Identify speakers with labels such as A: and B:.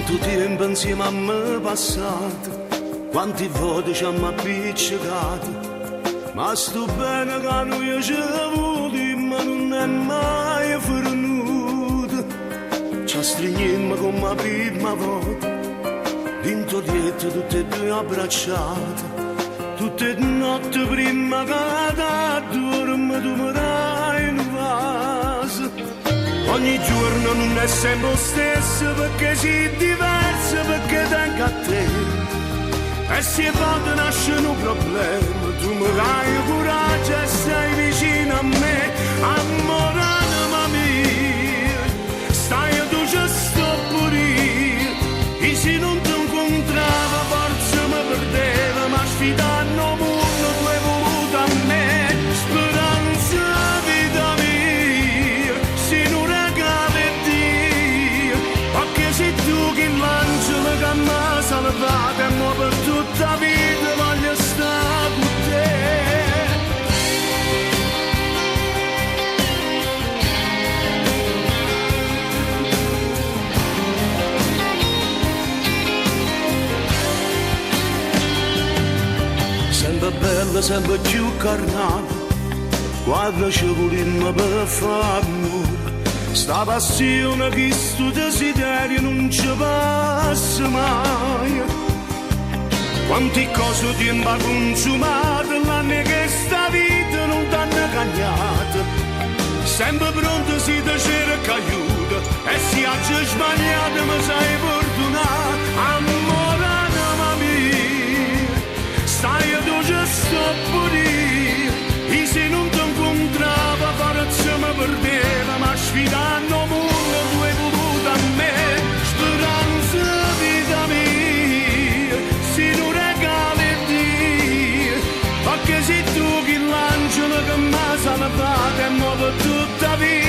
A: Quanto tempo insieme a me passato, quante volte ci hanno appiccicato, ma sto bene che noi ci avuti, ma non è mai venuto. Ci stringiamo come la prima volta, dentro dietro tutte e due abbracciate, tutte le notti prima che dormo tu mi dai un vaso. Ogni giorno non è sempre lo stesso perché sei diverso, perché tengo a te. E se volte nascono problemi, tu mi dai coraggio e sei vicino a me. Amore, anima mia, stai tu ci sto pure io. E se non ti incontravo forse mi perdeva, ma sfidando il mondo tu hai voluto a me. Speranza, vita mia, se non regali Dio, perché sei tu che lanciami che mi ha salvato e mo per tutta la vita voglio stare con te. Sempre bella, sempre più carnale, quando ci volimmo per fare amore. Sta passione che sto desiderio non ci passa mai. Quante cose ti ha consumato, l'anno che sta vita non t'hanno cagnata. Sempre pronto si ti cerca aiuto, e se hai sbagliato mi sai fortunato. Amore, anima mia, stai tu ci sto pure io. E se non ti incontrava forse mi perdeva, ma sfidando il mondo tu hai voluto a me. Speranza, vita mia, se non regali Dio, perché sei tu che lanciami che mi ha salvato e mo per tutta la vita